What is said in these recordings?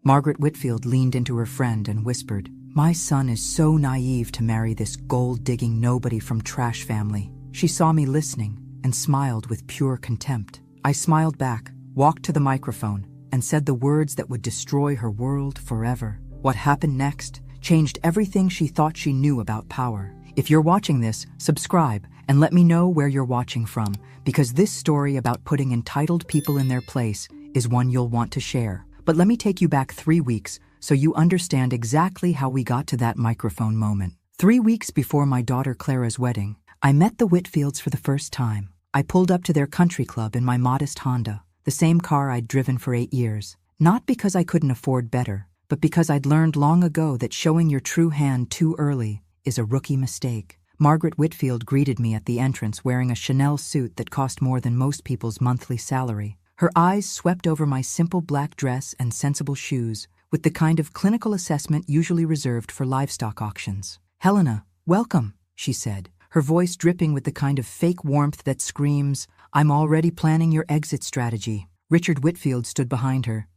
Margaret Whitfield leaned into her friend and whispered, "My son is so naive to marry this gold-digging nobody from trash family." She saw me listening and smiled with pure contempt. I smiled back, walked to the microphone, and said the words that would destroy her world forever. What happened next changed everything she thought she knew about power. If you're watching this, subscribe and let me know where you're watching from, because this story about putting entitled people in their place is one you'll want to share. But let me take you back 3 weeks so you understand exactly how we got to that microphone moment. 3 weeks before my daughter Clara's wedding, I met the Whitfields for the first time. I pulled up to their country club in my modest Honda, the same car I'd driven for 8 years. Not because I couldn't afford better, but because I'd learned long ago that showing your true hand too early is a rookie mistake. Margaret Whitfield greeted me at the entrance wearing a Chanel suit that cost more than most people's monthly salary. Her eyes swept over my simple black dress and sensible shoes, with the kind of clinical assessment usually reserved for livestock auctions. "Helena, welcome," she said, her voice dripping with the kind of fake warmth that screams, "I'm already planning your exit strategy." Richard Whitfield stood behind her,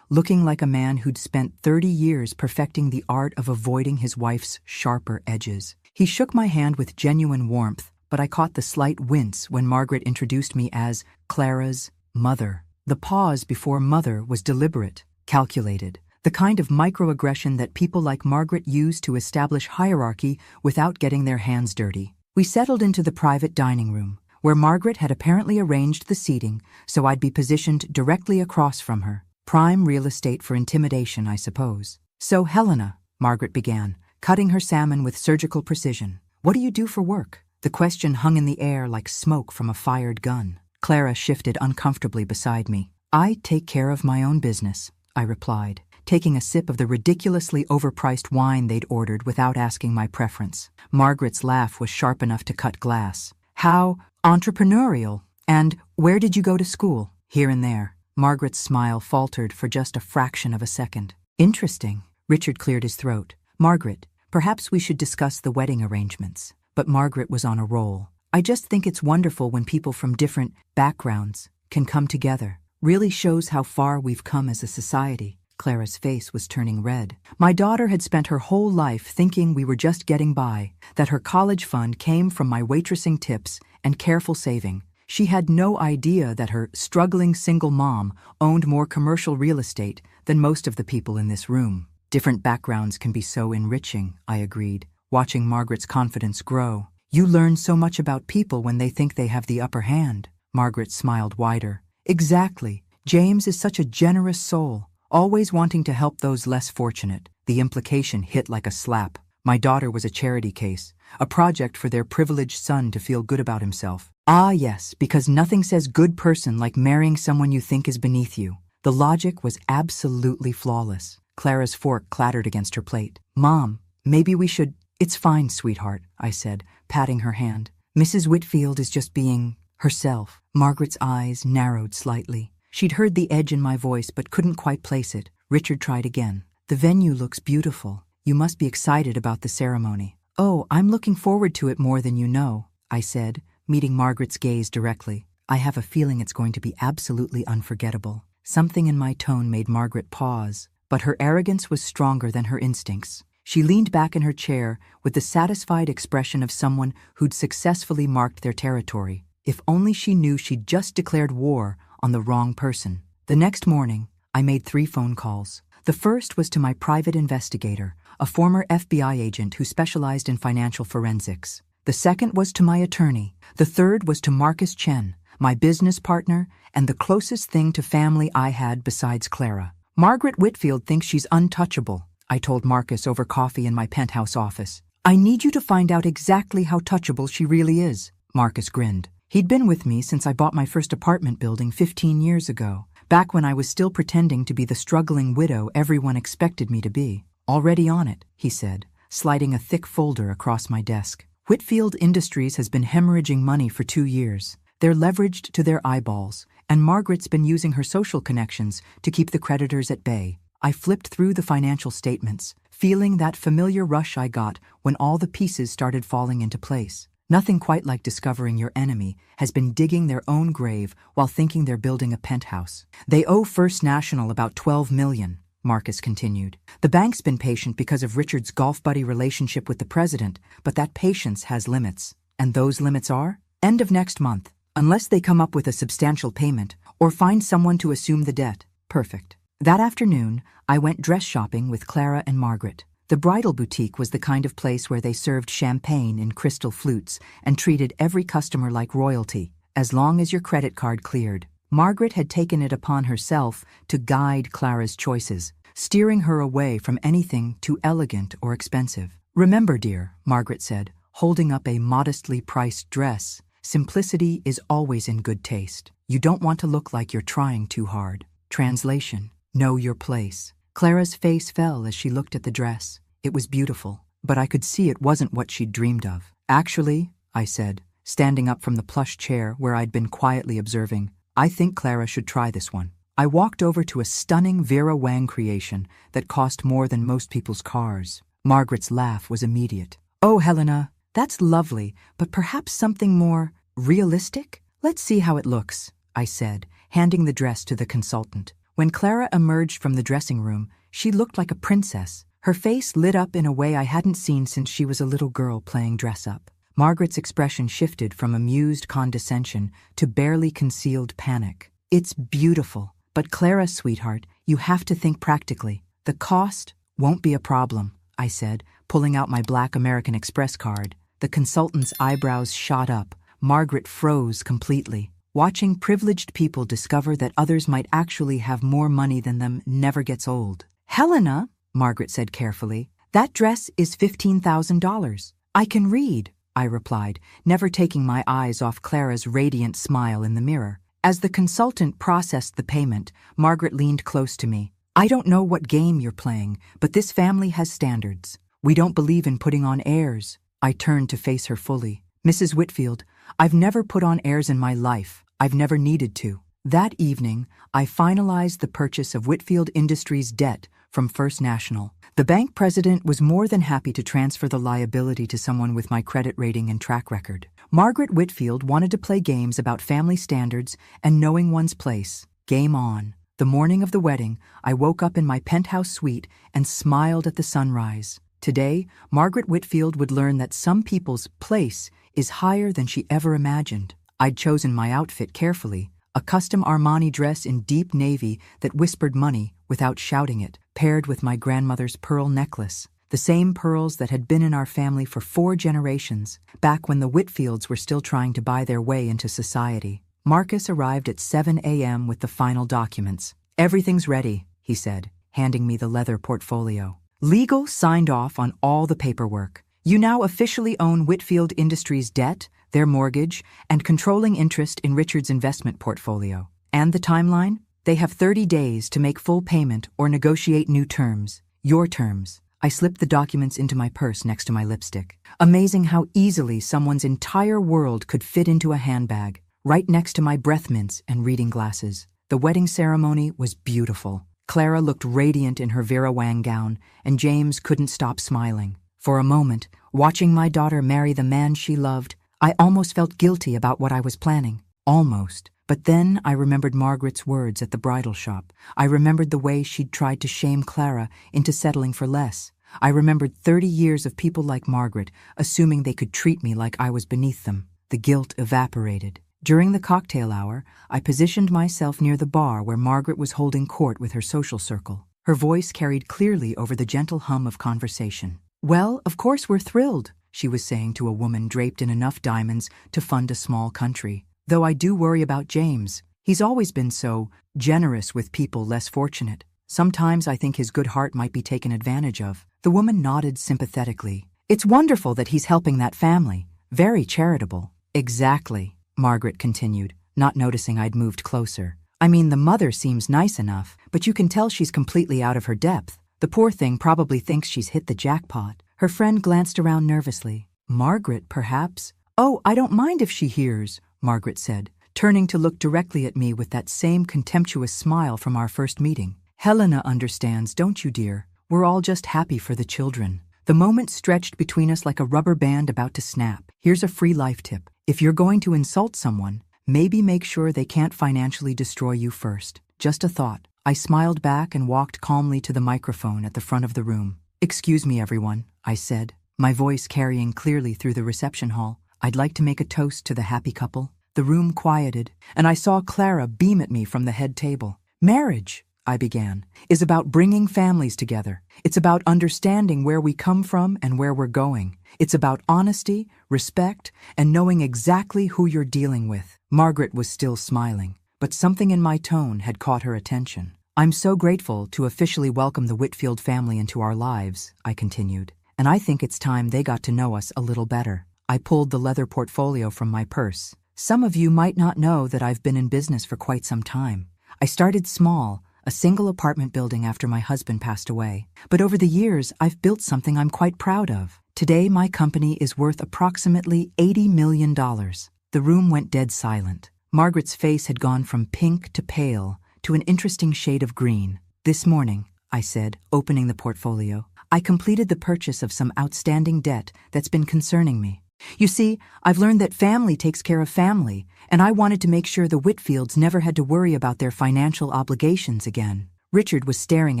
looking like a man who'd spent 30 years perfecting the art of avoiding his wife's sharper edges. He shook my hand with genuine warmth, but I caught the slight wince when Margaret introduced me as Clara's mother. The pause before mother was deliberate, calculated, the kind of microaggression that people like Margaret use to establish hierarchy without getting their hands dirty. We settled into the private dining room, where Margaret had apparently arranged the seating so I'd be positioned directly across from her. Prime real estate for intimidation, I suppose. "So, Helena," Margaret began, cutting her salmon with surgical precision, "what do you do for work?" The question hung in the air like smoke from a fired gun. Clara shifted uncomfortably beside me. "I take care of my own business," I replied, taking a sip of the ridiculously overpriced wine they'd ordered without asking my preference. Margaret's laugh was sharp enough to cut glass. "How entrepreneurial. And where did you go to school?" "Here and there." Margaret's smile faltered for just a fraction of a second. "Interesting." Richard cleared his throat. "Margaret, perhaps we should discuss the wedding arrangements." But Margaret was on a roll. "I just think it's wonderful when people from different backgrounds can come together. Really shows how far we've come as a society." Clara's face was turning red. My daughter had spent her whole life thinking we were just getting by, that her college fund came from my waitressing tips and careful saving. She had no idea that her struggling single mom owned more commercial real estate than most of the people in this room. "Different backgrounds can be so enriching," I agreed, watching Margaret's confidence grow. "You learn so much about people when they think they have the upper hand." Margaret smiled wider. "Exactly. James is such a generous soul, always wanting to help those less fortunate." The implication hit like a slap. My daughter was a charity case, a project for their privileged son to feel good about himself. "Ah, yes, because nothing says good person like marrying someone you think is beneath you." The logic was absolutely flawless. Clara's fork clattered against her plate. "Mom, maybe we should—" "It's fine, sweetheart," I said, patting her hand. "Mrs. Whitfield is just being herself." Margaret's eyes narrowed slightly. She'd heard the edge in my voice but couldn't quite place it. Richard tried again. "The venue looks beautiful. You must be excited about the ceremony." "Oh, I'm looking forward to it more than you know," I said, meeting Margaret's gaze directly. "I have a feeling it's going to be absolutely unforgettable." Something in my tone made Margaret pause, but her arrogance was stronger than her instincts. She leaned back in her chair with the satisfied expression of someone who'd successfully marked their territory. If only she knew she'd just declared war on the wrong person. The next morning, I made 3 phone calls. The first was to my private investigator, a former FBI agent who specialized in financial forensics. The second was to my attorney. The third was to Marcus Chen, my business partner and the closest thing to family I had besides Clara. "Margaret Whitfield thinks she's untouchable," I told Marcus over coffee in my penthouse office. "I need you to find out exactly how touchable she really is." Marcus grinned. He'd been with me since I bought my first apartment building 15 years ago, back when I was still pretending to be the struggling widow everyone expected me to be. "Already on it," he said, sliding a thick folder across my desk. "Whitfield Industries has been hemorrhaging money for 2 years. They're leveraged to their eyeballs, and Margaret's been using her social connections to keep the creditors at bay." I flipped through the financial statements, feeling that familiar rush I got when all the pieces started falling into place. Nothing quite like discovering your enemy has been digging their own grave while thinking they're building a penthouse. "They owe First National about $12 million. Marcus continued. The bank's been patient because of Richard's golf buddy relationship with the president, but that patience has limits. And those limits are? End of next month, unless they come up with a substantial payment or find someone to assume the debt. Perfect. That afternoon, I went dress shopping with Clara and Margaret. The bridal boutique was the kind of place where they served champagne in crystal flutes and treated every customer like royalty, as long as your credit card cleared. Margaret had taken it upon herself to guide Clara's choices, steering her away from anything too elegant or expensive. Remember, dear, Margaret said, holding up a modestly priced dress, simplicity is always in good taste. You don't want to look like you're trying too hard. Translation: know your place. Clara's face fell as she looked at the dress. It was beautiful, but I could see it wasn't what she'd dreamed of. Actually, I said, standing up from the plush chair where I'd been quietly observing, I think Clara should try this one. I walked over to a stunning Vera Wang creation that cost more than most people's cars. Margaret's laugh was immediate. Oh, Helena, that's lovely, but perhaps something more realistic? Let's see how it looks, I said, handing the dress to the consultant. When Clara emerged from the dressing room, she looked like a princess. Her face lit up in a way I hadn't seen since she was a little girl playing dress-up. Margaret's expression shifted from amused condescension to barely concealed panic. It's beautiful, but Clara, sweetheart, you have to think practically. The cost won't be a problem, I said, pulling out my black American Express card. The consultant's eyebrows shot up. Margaret froze completely. Watching privileged people discover that others might actually have more money than them never gets old. Helena, Margaret said carefully, that dress is $15,000. I can read, I replied, never taking my eyes off Clara's radiant smile in the mirror. As the consultant processed the payment, Margaret leaned close to me. I don't know what game you're playing, but this family has standards. We don't believe in putting on airs. I turned to face her fully. Mrs. Whitfield, I've never put on airs in my life. I've never needed to. That evening, I finalized the purchase of Whitfield Industries debt from First National. The bank president was more than happy to transfer the liability to someone with my credit rating and track record. Margaret Whitfield wanted to play games about family standards and knowing one's place. Game on. The morning of the wedding, I woke up in my penthouse suite and smiled at the sunrise. Today, Margaret Whitfield would learn that some people's place is higher than she ever imagined. I'd chosen my outfit carefully, a custom Armani dress in deep navy that whispered money without shouting it, paired with my grandmother's pearl necklace, the same pearls that had been in our family for 4 generations, back when the Whitfields were still trying to buy their way into society. Marcus arrived at 7 a.m. with the final documents. Everything's ready, he said, handing me the leather portfolio. Legal signed off on all the paperwork. You now officially own Whitfield Industries debt, their mortgage, and controlling interest in Richard's investment portfolio. And the timeline? They have 30 days to make full payment or negotiate new terms. Your terms. I slipped the documents into my purse next to my lipstick. Amazing how easily someone's entire world could fit into a handbag, right next to my breath mints and reading glasses. The wedding ceremony was beautiful. Clara looked radiant in her Vera Wang gown, and James couldn't stop smiling. For a moment, watching my daughter marry the man she loved, I almost felt guilty about what I was planning. Almost. But then I remembered Margaret's words at the bridal shop. I remembered the way she'd tried to shame Clara into settling for less. I remembered 30 years of people like Margaret assuming they could treat me like I was beneath them. The guilt evaporated. During the cocktail hour, I positioned myself near the bar where Margaret was holding court with her social circle. Her voice carried clearly over the gentle hum of conversation. Well, of course we're thrilled, she was saying to a woman draped in enough diamonds to fund a small country. Though I do worry about James. He's always been so generous with people less fortunate. Sometimes I think his good heart might be taken advantage of. The woman nodded sympathetically. It's wonderful that he's helping that family. Very charitable. Exactly, Margaret continued, not noticing I'd moved closer. I mean, the mother seems nice enough, but you can tell she's completely out of her depth. The poor thing probably thinks she's hit the jackpot. Her friend glanced around nervously. Margaret, perhaps? Oh, I don't mind if she hears, Margaret said, turning to look directly at me with that same contemptuous smile from our first meeting. Helena understands, don't you, dear? We're all just happy for the children. The moment stretched between us like a rubber band about to snap. Here's a free life tip. If you're going to insult someone, maybe make sure they can't financially destroy you first. Just a thought. I smiled back and walked calmly to the microphone at the front of the room. "Excuse me, everyone," I said, my voice carrying clearly through the reception hall. "I'd like to make a toast to the happy couple." The room quieted, and I saw Clara beam at me from the head table. "Marriage," I began, "is about bringing families together. It's about understanding where we come from and where we're going. It's about honesty, respect, and knowing exactly who you're dealing with." Margaret was still smiling, but something in my tone had caught her attention. "I'm so grateful to officially welcome the Whitfield family into our lives," I continued, "and I think it's time they got to know us a little better." I pulled the leather portfolio from my purse. "Some of you might not know that I've been in business for quite some time. I started small, a single apartment building after my husband passed away. But over the years, I've built something I'm quite proud of. Today, my company is worth approximately $80 million. The room went dead silent. Margaret's face had gone from pink to pale to an interesting shade of green. "This morning," I said, opening the portfolio, "I completed the purchase of some outstanding debt that's been concerning me. You see, I've learned that family takes care of family, and I wanted to make sure the Whitfields never had to worry about their financial obligations again." Richard was staring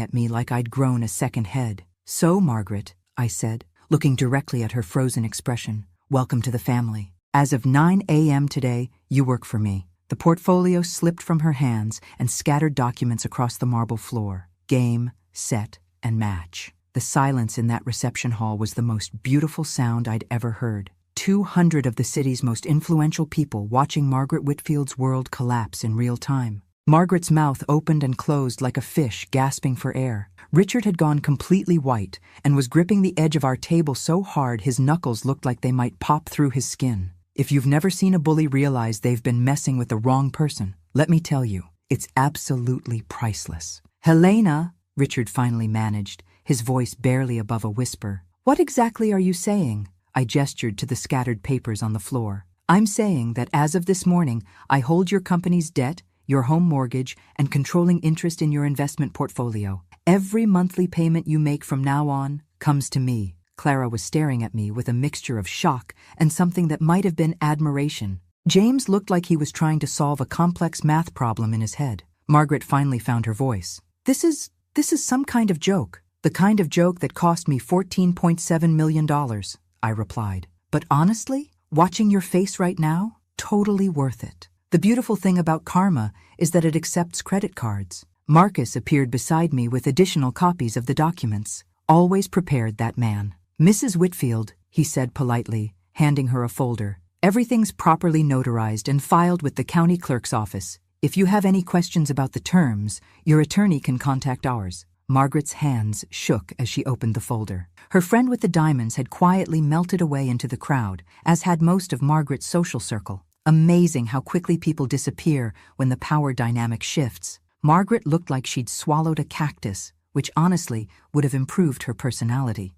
at me like I'd grown a second head. "So, Margaret," I said, looking directly at her frozen expression, "welcome to the family. As of 9 a.m. today, you work for me." The portfolio slipped from her hands and scattered documents across the marble floor. Game, set, and match. The silence in that reception hall was the most beautiful sound I'd ever heard. 200 of the city's most influential people watching Margaret Whitfield's world collapse in real time. Margaret's mouth opened and closed like a fish gasping for air. Richard had gone completely white and was gripping the edge of our table so hard his knuckles looked like they might pop through his skin. If you've never seen a bully realize they've been messing with the wrong person, let me tell you, it's absolutely priceless. "Helena," Richard finally managed, his voice barely above a whisper. "What exactly are you saying?" I gestured to the scattered papers on the floor. "I'm saying that as of this morning, I hold your company's debt, your home mortgage, and controlling interest in your investment portfolio. Every monthly payment you make from now on comes to me." Clara was staring at me with a mixture of shock and something that might have been admiration. James looked like he was trying to solve a complex math problem in his head. Margaret finally found her voice. This is some kind of joke. The kind of joke that cost me $14.7 million, I replied. But honestly, watching your face right now, totally worth it. The beautiful thing about karma is that it accepts credit cards. Marcus appeared beside me with additional copies of the documents. Always prepared, that man. "Mrs. Whitfield," he said politely, handing her a folder. "Everything's properly notarized and filed with the county clerk's office. If you have any questions about the terms, your attorney can contact ours." Margaret's hands shook as she opened the folder. Her friend with the diamonds had quietly melted away into the crowd, as had most of Margaret's social circle. Amazing how quickly people disappear when the power dynamic shifts. Margaret looked like she'd swallowed a cactus, which honestly would have improved her personality.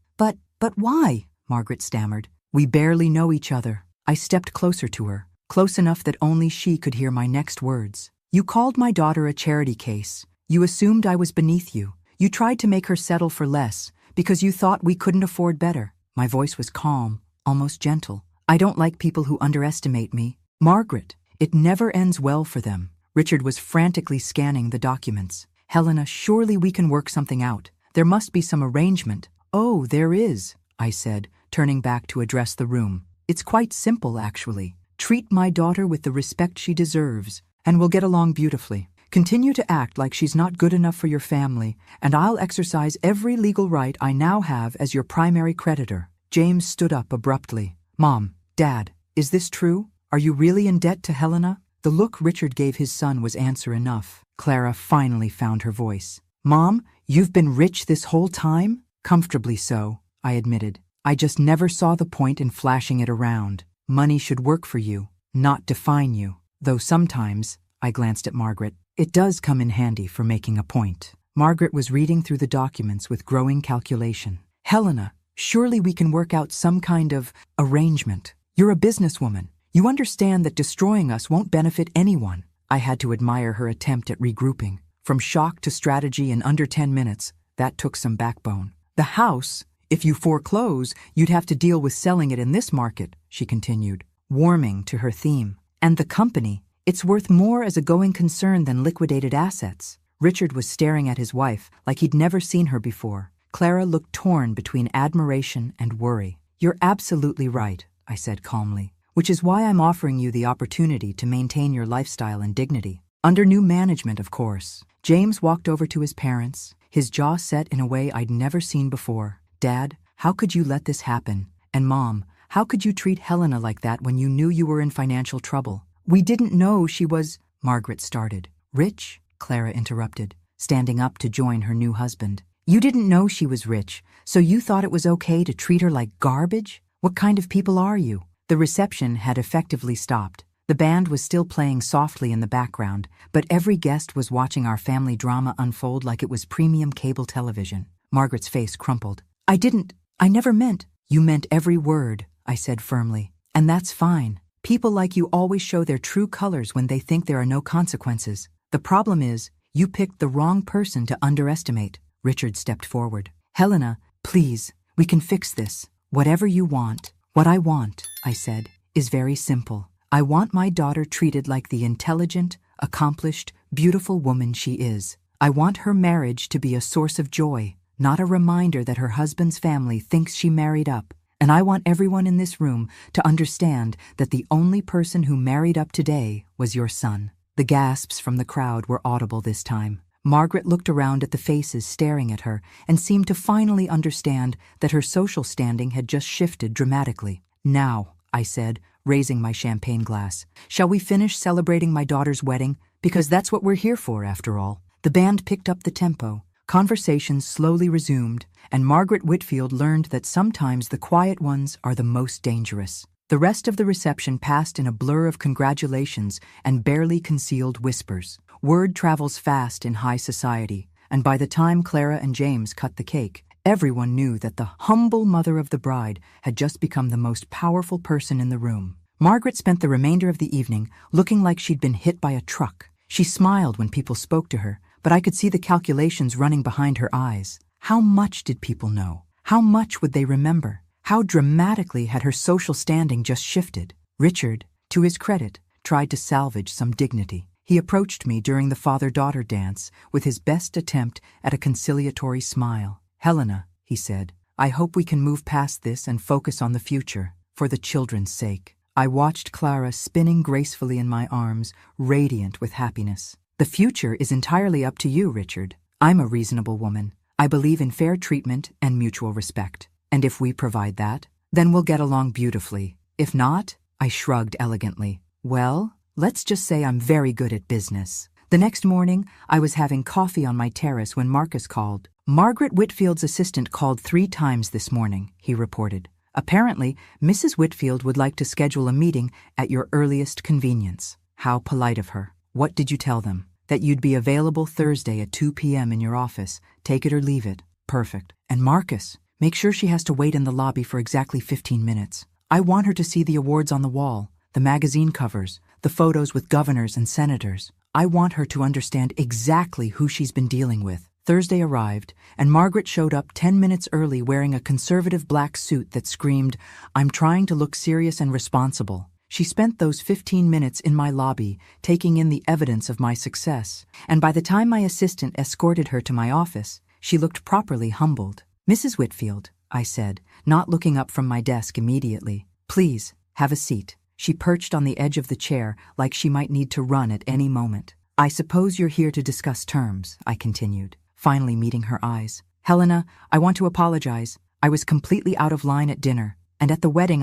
But why?" Margaret stammered. "We barely know each other." I stepped closer to her, close enough that only she could hear my next words. "You called my daughter a charity case. You assumed I was beneath you. You tried to make her settle for less because you thought we couldn't afford better." My voice was calm, almost gentle. "I don't like people who underestimate me. Margaret, it never ends well for them." Richard was frantically scanning the documents. "Helena, surely we can work something out. There must be some arrangement." "Oh, there is," I said, turning back to address the room. "It's quite simple, actually. Treat my daughter with the respect she deserves, and we'll get along beautifully. Continue to act like she's not good enough for your family, and I'll exercise every legal right I now have as your primary creditor." James stood up abruptly. "Mom, Dad, is this true? Are you really in debt to Helena?" The look Richard gave his son was answer enough. Clara finally found her voice. "Mom, you've been rich this whole time?" "Comfortably so," I admitted. "I just never saw the point in flashing it around. Money should work for you, not define you. Though sometimes," I glanced at Margaret, "it does come in handy for making a point." Margaret was reading through the documents with growing calculation. "Helena, surely we can work out some kind of arrangement. You're a businesswoman. You understand that destroying us won't benefit anyone." I had to admire her attempt at regrouping. From shock to strategy in under 10 minutes, that took some backbone. "The house, if you foreclose, you'd have to deal with selling it in this market," she continued, warming to her theme. "And the company, it's worth more as a going concern than liquidated assets." Richard was staring at his wife like he'd never seen her before. Clara looked torn between admiration and worry. "You're absolutely right," I said calmly, "which is why I'm offering you the opportunity to maintain your lifestyle and dignity. Under new management, of course." James walked over to his parents, his jaw set in a way I'd never seen before. "Dad, how could you let this happen? And Mom, how could you treat Helena like that when you knew you were in financial trouble?" "We didn't know she was—" Margaret started. "Rich?" Clara interrupted, standing up to join her new husband. "You didn't know she was rich, so you thought it was okay to treat her like garbage? What kind of people are you?" The reception had effectively stopped. The band was still playing softly in the background, but every guest was watching our family drama unfold like it was premium cable television. Margaret's face crumpled. I never meant." "You meant every word," I said firmly. "And that's fine. People like you always show their true colors when they think there are no consequences. The problem is, you picked the wrong person to underestimate." Richard stepped forward. "Helena, please, we can fix this. Whatever you want." "What I want," I said, "is very simple. I want my daughter treated like the intelligent, accomplished, beautiful woman she is. I want her marriage to be a source of joy, not a reminder that her husband's family thinks she married up. And I want everyone in this room to understand that the only person who married up today was your son." The gasps from the crowd were audible this time. Margaret looked around at the faces staring at her and seemed to finally understand that her social standing had just shifted dramatically. "Now," I said, raising my champagne glass, "shall we finish celebrating my daughter's wedding? Because that's what we're here for, after all." The band picked up the tempo. Conversations slowly resumed, and Margaret Whitfield learned that sometimes the quiet ones are the most dangerous. The rest of the reception passed in a blur of congratulations and barely concealed whispers. Word travels fast in high society, and by the time Clara and James cut the cake, everyone knew that the humble mother of the bride had just become the most powerful person in the room. Margaret spent the remainder of the evening looking like she'd been hit by a truck. She smiled when people spoke to her, but I could see the calculations running behind her eyes. How much did people know? How much would they remember? How dramatically had her social standing just shifted? Richard, to his credit, tried to salvage some dignity. He approached me during the father-daughter dance with his best attempt at a conciliatory smile. "Helena," he said, "I hope we can move past this and focus on the future, for the children's sake." I watched Clara spinning gracefully in my arms, radiant with happiness. "The future is entirely up to you, Richard. I'm a reasonable woman. I believe in fair treatment and mutual respect. And if we provide that, then we'll get along beautifully. If not," I shrugged elegantly, "well, let's just say I'm very good at business." The next morning, I was having coffee on my terrace when Marcus called. "Margaret Whitfield's assistant called 3 times this morning," he reported. "Apparently, Mrs. Whitfield would like to schedule a meeting at your earliest convenience." How polite of her. "What did you tell them?" "That you'd be available Thursday at 2 p.m. in your office. Take it or leave it." "Perfect. And Marcus, make sure she has to wait in the lobby for exactly 15 minutes. I want her to see the awards on the wall, the magazine covers, the photos with governors and senators. I want her to understand exactly who she's been dealing with." Thursday arrived, and Margaret showed up 10 minutes early wearing a conservative black suit that screamed, "I'm trying to look serious and responsible." She spent those 15 minutes in my lobby, taking in the evidence of my success, and by the time my assistant escorted her to my office, she looked properly humbled. "Mrs. Whitfield," I said, not looking up from my desk immediately, "please, have a seat." She perched on the edge of the chair like she might need to run at any moment. "I suppose you're here to discuss terms," I continued, finally meeting her eyes. "Helena, I want to apologize. I was completely out of line at dinner, and at the wedding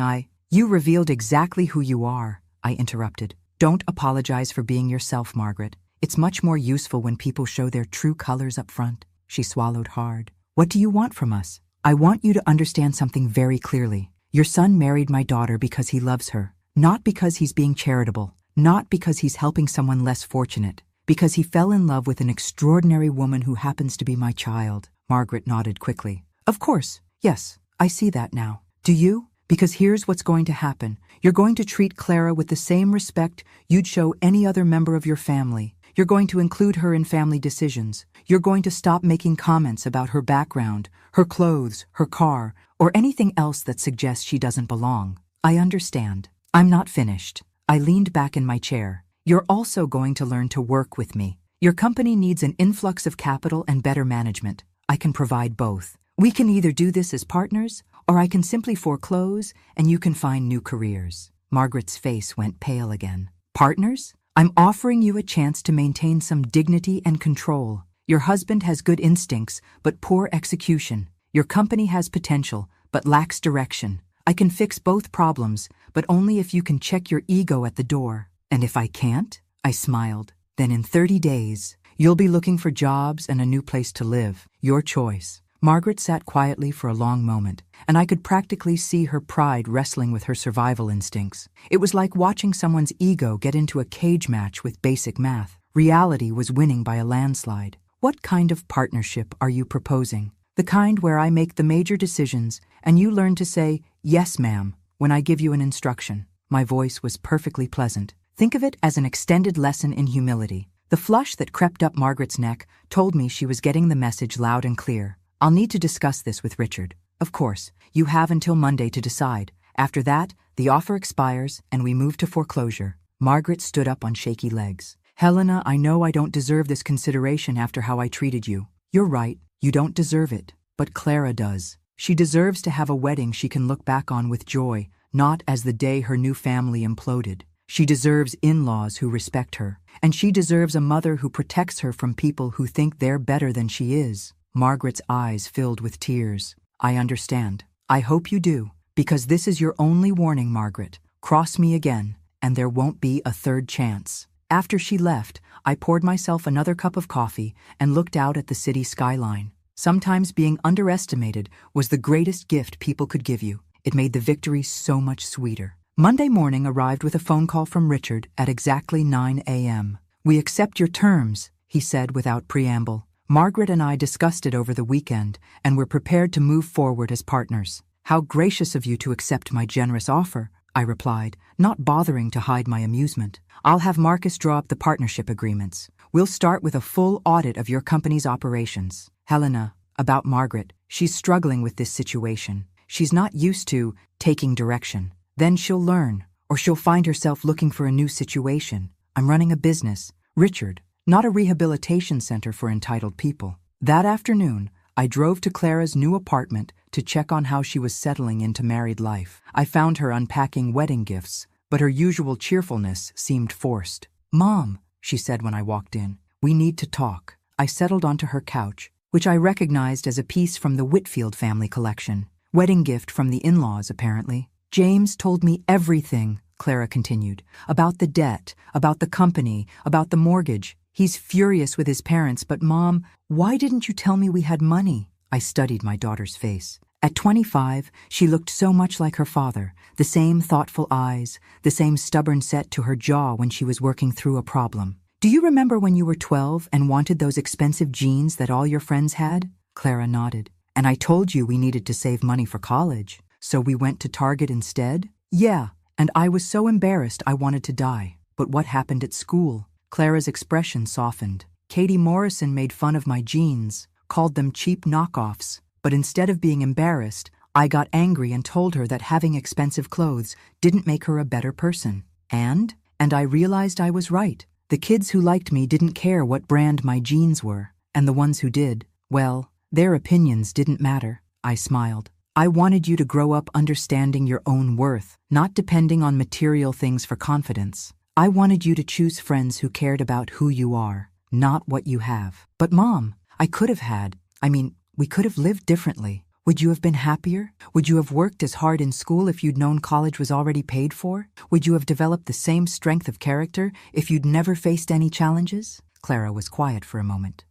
You revealed exactly who you are," I interrupted. "Don't apologize for being yourself, Margaret. It's much more useful when people show their true colors up front." She swallowed hard. "What do you want from us?" "I want you to understand something very clearly. Your son married my daughter because he loves her, not because he's being charitable, not because he's helping someone less fortunate, because he fell in love with an extraordinary woman who happens to be my child." Margaret nodded quickly. "Of course, yes, I see that now. Do you? Because here's what's going to happen. You're going to treat Clara with the same respect you'd show any other member of your family. You're going to include her in family decisions. You're going to stop making comments about her background, her clothes, her car, or anything else that suggests she doesn't belong." "I understand. I'm not finished." I leaned back in my chair. "You're also going to learn to work with me. Your company needs an influx of capital and better management. I can provide both. We can either do this as partners, or I can simply foreclose and you can find new careers. Margaret's face went pale again. Partners? I'm offering you a chance to maintain some dignity and control. Your husband has good instincts, but poor execution. Your company has potential, but lacks direction. I can fix both problems, but only if you can check your ego at the door. And if I can't? I smiled. Then in 30 days, you'll be looking for jobs and a new place to live. Your choice. Margaret sat quietly for a long moment, and I could practically see her pride wrestling with her survival instincts. It was like watching someone's ego get into a cage match with basic math. Reality was winning by a landslide. What kind of partnership are you proposing? The kind where I make the major decisions and you learn to say, "Yes, ma'am," when I give you an instruction. My voice was perfectly pleasant. Think of it as an extended lesson in humility. The flush that crept up Margaret's neck told me she was getting the message loud and clear. I'll need to discuss this with Richard. Of course, you have until Monday to decide. After that, the offer expires and we move to foreclosure. Margaret stood up on shaky legs. Helena, I know I don't deserve this consideration after how I treated you. You're right, you don't deserve it. But Clara does. She deserves to have a wedding she can look back on with joy, not as the day her new family imploded. She deserves in-laws who respect her. And she deserves a mother who protects her from people who think they're better than she is. Margaret's eyes filled with tears. I understand. I hope you do. Because this is your only warning, Margaret. Cross me again, and there won't be a third chance. After she left, I poured myself another cup of coffee and looked out at the city skyline. Sometimes being underestimated was the greatest gift people could give you. It made the victory so much sweeter. Monday morning arrived with a phone call from Richard at exactly 9 a.m. We accept your terms, he said without preamble. Margaret and I discussed it over the weekend and were prepared to move forward as partners. How gracious of you to accept my generous offer, I replied, not bothering to hide my amusement. I'll have Marcus draw up the partnership agreements. We'll start with a full audit of your company's operations. Helena, about Margaret, she's struggling with this situation. She's not used to taking direction. Then she'll learn, or she'll find herself looking for a new situation. I'm running a business, Richard, not a rehabilitation center for entitled people. That afternoon, I drove to Clara's new apartment to check on how she was settling into married life. I found her unpacking wedding gifts, but her usual cheerfulness seemed forced. Mom, she said when I walked in, we need to talk. I settled onto her couch, which I recognized as a piece from the Whitfield family collection. Wedding gift from the in-laws, apparently. James told me everything, Clara continued, about the debt, about the company, about the mortgage. He's furious with his parents, but Mom, why didn't you tell me we had money? I studied my daughter's face. At 25, she looked so much like her father, the same thoughtful eyes, the same stubborn set to her jaw when she was working through a problem. Do you remember when you were 12 and wanted those expensive jeans that all your friends had? Clara nodded. And I told you we needed to save money for college, so we went to Target instead? Yeah, and I was so embarrassed I wanted to die. But what happened at school? Clara's expression softened. Katie Morrison made fun of my jeans, called them cheap knockoffs. But instead of being embarrassed, I got angry and told her that having expensive clothes didn't make her a better person. And I realized I was right. The kids who liked me didn't care what brand my jeans were. And the ones who did, well, their opinions didn't matter. I smiled. I wanted you to grow up understanding your own worth, not depending on material things for confidence. I wanted you to choose friends who cared about who you are, not what you have. But Mom, we could have lived differently. Would you have been happier? Would you have worked as hard in school if you'd known college was already paid for? Would you have developed the same strength of character if you'd never faced any challenges? Clara was quiet for a moment.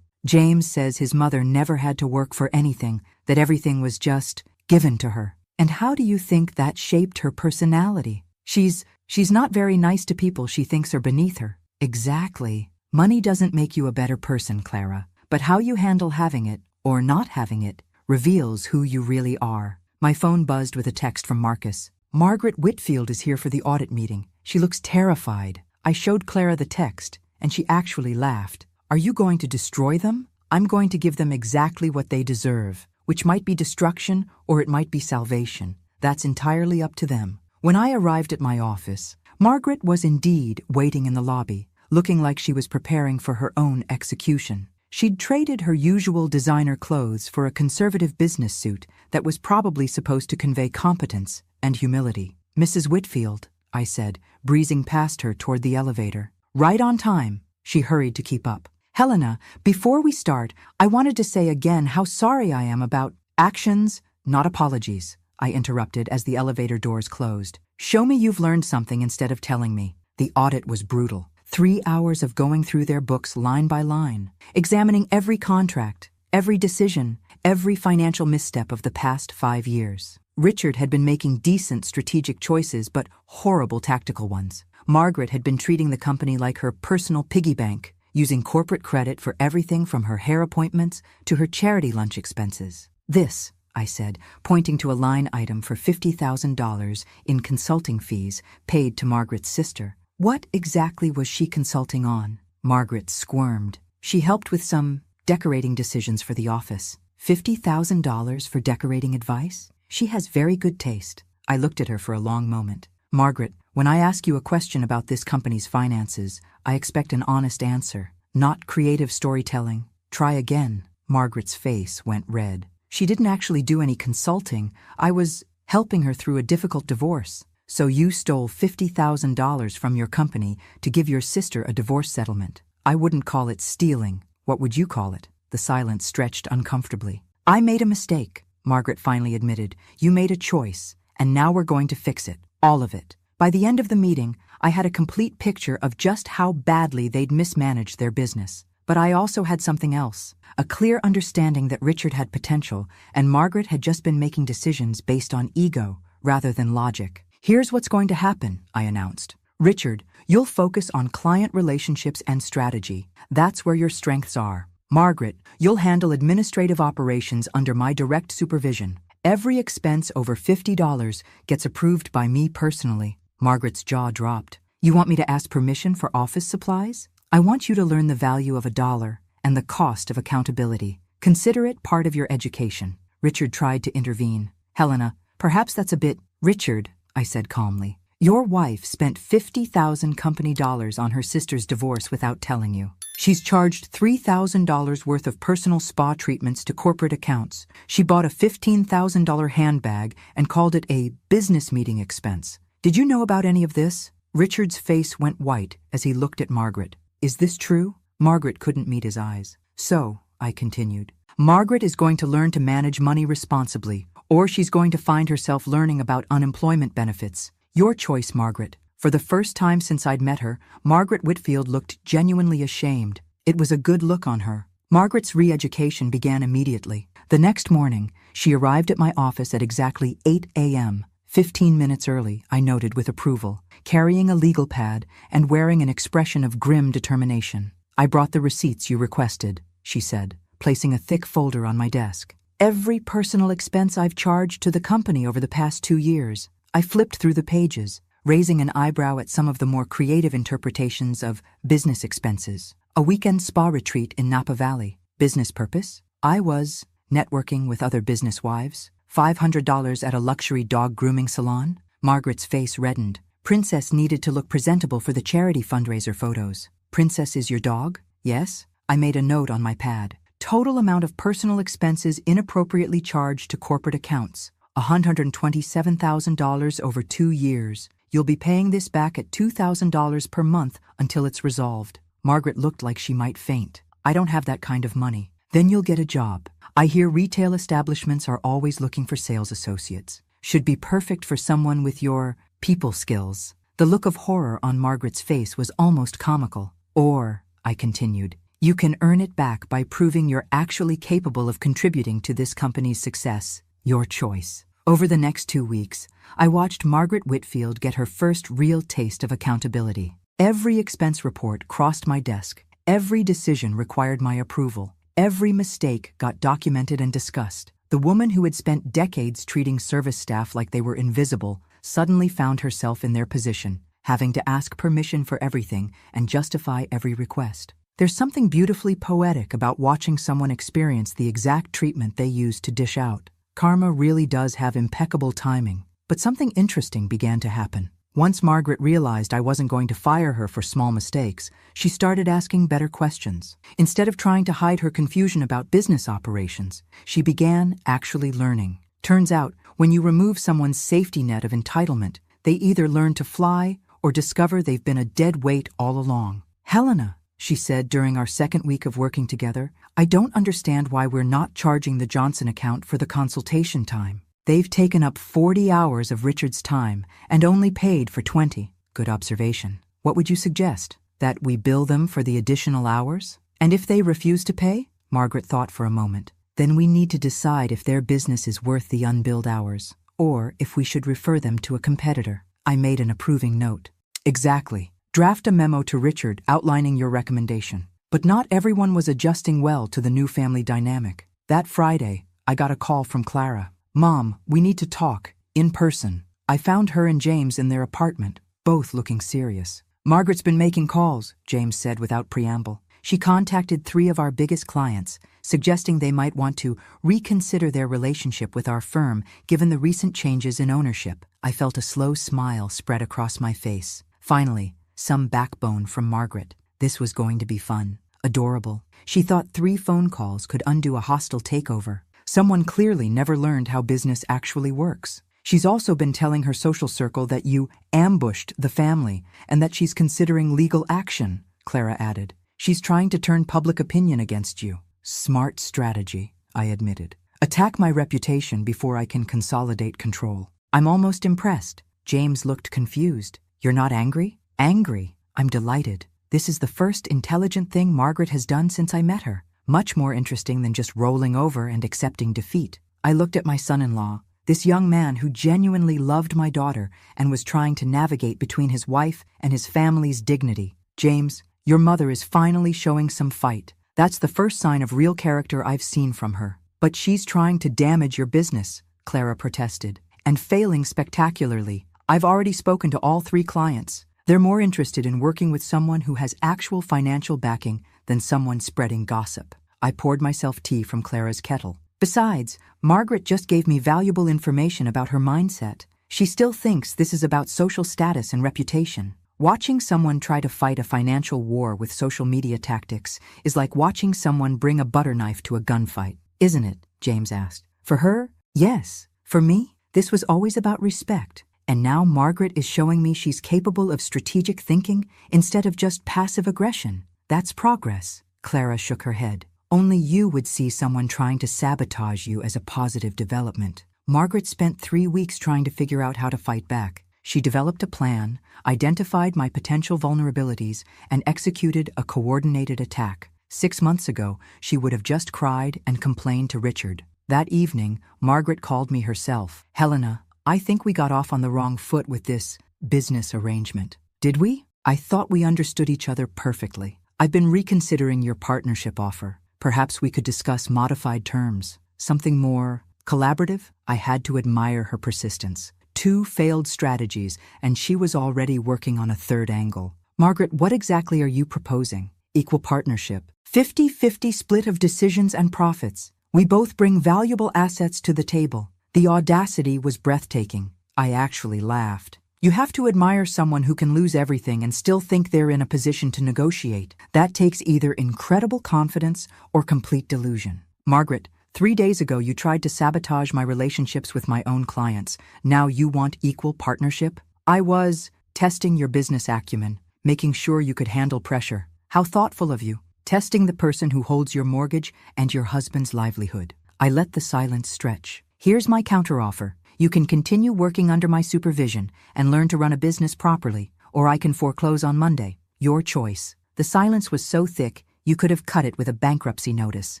James says his mother never had to work for anything, that everything was just given to her. And how do you think that shaped her personality? She's not very nice to people she thinks are beneath her. Exactly. Money doesn't make you a better person, Clara, but how you handle having it, or not having it, reveals who you really are. My phone buzzed with a text from Marcus. Margaret Whitfield is here for the audit meeting. She looks terrified. I showed Clara the text, and she actually laughed. Are you going to destroy them? I'm going to give them exactly what they deserve, which might be destruction or it might be salvation. That's entirely up to them. When I arrived at my office, Margaret was indeed waiting in the lobby, looking like she was preparing for her own execution. She'd traded her usual designer clothes for a conservative business suit that was probably supposed to convey competence and humility. "Mrs. Whitfield," I said, breezing past her toward the elevator. "Right on time." She hurried to keep up. "Helena, before we start, I wanted to say again how sorry I am about actions, not apologies," I interrupted as the elevator doors closed. "Show me you've learned something instead of telling me." The audit was brutal. 3 hours of going through their books line by line, examining every contract, every decision, every financial misstep of the past 5 years. Richard had been making decent strategic choices, but horrible tactical ones. Margaret had been treating the company like her personal piggy bank, using corporate credit for everything from her hair appointments to her charity lunch expenses. "This," I said, pointing to a line item for $50,000 in consulting fees paid to Margaret's sister. What exactly was she consulting on? Margaret squirmed. She helped with some decorating decisions for the office. $50,000 for decorating advice? She has very good taste. I looked at her for a long moment. "Margaret, when I ask you a question about this company's finances, I expect an honest answer, not creative storytelling. Try again." Margaret's face went red. "She didn't actually do any consulting. I was helping her through a difficult divorce. So you stole $50,000 from your company to give your sister a divorce settlement. I wouldn't call it stealing. What would you call it?" The silence stretched uncomfortably. "I made a mistake," Margaret finally admitted. "You made a choice, and now we're going to fix it. All of it." By the end of the meeting, I had a complete picture of just how badly they'd mismanaged their business. But I also had something else, a clear understanding that Richard had potential, and Margaret had just been making decisions based on ego rather than logic. "Here's what's going to happen," I announced. "Richard, you'll focus on client relationships and strategy. That's where your strengths are. Margaret, you'll handle administrative operations under my direct supervision. Every expense over $50 gets approved by me personally." Margaret's jaw dropped. "You want me to ask permission for office supplies? I want you to learn the value of $1 and the cost of accountability. Consider it part of your education." Richard tried to intervene. "Helena, perhaps that's a bit..." "Richard," I said calmly, "your wife spent $50,000 company dollars on her sister's divorce without telling you. She's charged $3,000 worth of personal spa treatments to corporate accounts. She bought a $15,000 handbag and called it a business meeting expense. Did you know about any of this?" Richard's face went white as he looked at Margaret. "Is this true?" Margaret couldn't meet his eyes. "So," I continued, "Margaret is going to learn to manage money responsibly, or she's going to find herself learning about unemployment benefits. Your choice, Margaret." For the first time since I'd met her, Margaret Whitfield looked genuinely ashamed. It was a good look on her. Margaret's re-education began immediately. The next morning, she arrived at my office at exactly 8 a.m., 15 minutes early, I noted with approval, carrying a legal pad and wearing an expression of grim determination. "I brought the receipts you requested," she said, placing a thick folder on my desk. "Every personal expense I've charged to the company over the past 2 years." I flipped through the pages, raising an eyebrow at some of the more creative interpretations of business expenses. A weekend spa retreat in Napa Valley. Business purpose? I was networking with other business wives. $500 at a luxury dog grooming salon. Margaret's face reddened. Princess needed to look presentable for the charity fundraiser photos. "Princess is your dog?" "Yes." I made a note on my pad. "Total amount of personal expenses inappropriately charged to corporate accounts. $127,000 over 2 years. You'll be paying this back at $2,000 per month until it's resolved." Margaret looked like she might faint. "I don't have that kind of money." "Then you'll get a job. I hear retail establishments are always looking for sales associates. Should be perfect for someone with your people skills." The look of horror on Margaret's face was almost comical. "Or," I continued, "you can earn it back by proving you're actually capable of contributing to this company's success. Your choice." Over the next 2 weeks, I watched Margaret Whitfield get her first real taste of accountability. Every expense report crossed my desk. Every decision required my approval. Every mistake got documented and discussed. The woman who had spent decades treating service staff like they were invisible suddenly found herself in their position, having to ask permission for everything and justify every request. There's something beautifully poetic about watching someone experience the exact treatment they used to dish out. Karma really does have impeccable timing, but something interesting began to happen. Once Margaret realized I wasn't going to fire her for small mistakes, she started asking better questions. Instead of trying to hide her confusion about business operations, she began actually learning. Turns out, when you remove someone's safety net of entitlement, they either learn to fly or discover they've been a dead weight all along. "Helena," she said during our second week of working together, "I don't understand why we're not charging the Johnson account for the consultation time. They've taken up 40 hours of Richard's time and only paid for 20. Good observation. What would you suggest? That we bill them for the additional hours? And if they refuse to pay?" Margaret thought for a moment. "Then we need to decide if their business is worth the unbilled hours, or if we should refer them to a competitor." I made an approving note. "Exactly. Draft a memo to Richard outlining your recommendation." But not everyone was adjusting well to the new family dynamic. That Friday, I got a call from Clara. "Mom, we need to talk, in person." I found her and James in their apartment, both looking serious. "Margaret's been making calls," James said without preamble. "She contacted 3 of our biggest clients, suggesting they might want to reconsider their relationship with our firm given the recent changes in ownership." I felt a slow smile spread across my face. Finally, some backbone from Margaret. This was going to be fun. Adorable. She thought 3 phone calls could undo a hostile takeover. Someone clearly never learned how business actually works. She's also been telling her social circle that you ambushed the family and that she's considering legal action, Clara added. "She's trying to turn public opinion against you." "Smart strategy," I admitted. "Attack my reputation before I can consolidate control." "I'm almost impressed." James looked confused. "You're not angry?" "Angry. I'm delighted. This is the first intelligent thing Margaret has done since I met her. Much more interesting than just rolling over and accepting defeat." I looked at my son-in-law, this young man who genuinely loved my daughter and was trying to navigate between his wife and his family's dignity. "James, your mother is finally showing some fight. That's the first sign of real character I've seen from her." "But she's trying to damage your business," Clara protested, "and failing spectacularly. I've already spoken to all 3 clients. They're more interested in working with someone who has actual financial backing than someone spreading gossip." I poured myself tea from Clara's kettle. "Besides, Margaret just gave me valuable information about her mindset. She still thinks this is about social status and reputation. Watching someone try to fight a financial war with social media tactics is like watching someone bring a butter knife to a gunfight, isn't it?" James asked. "For her, yes. For me, this was always about respect. And now Margaret is showing me she's capable of strategic thinking instead of just passive aggression. That's progress." Clara shook her head. "Only you would see someone trying to sabotage you as a positive development. Margaret spent 3 weeks trying to figure out how to fight back. She developed a plan, identified my potential vulnerabilities, and executed a coordinated attack. 6 months ago, she would have just cried and complained to Richard. That evening, Margaret called me herself. "Helena, I think we got off on the wrong foot with this business arrangement." "Did we?" "I thought we understood each other perfectly. I've been reconsidering your partnership offer. Perhaps we could discuss modified terms, something more collaborative." I had to admire her persistence. 2 failed strategies, and she was already working on a 3rd angle. "Margaret, what exactly are you proposing?" "Equal partnership. 50-50 split of decisions and profits. We both bring valuable assets to the table." The audacity was breathtaking. I actually laughed. You have to admire someone who can lose everything and still think they're in a position to negotiate. That takes either incredible confidence or complete delusion. "Margaret, 3 days ago you tried to sabotage my relationships with my own clients. Now you want equal partnership?" "I was testing your business acumen, making sure you could handle pressure." "How thoughtful of you. Testing the person who holds your mortgage and your husband's livelihood." I let the silence stretch. "Here's my counteroffer. You can continue working under my supervision and learn to run a business properly, or I can foreclose on Monday. Your choice." The silence was so thick, you could have cut it with a bankruptcy notice.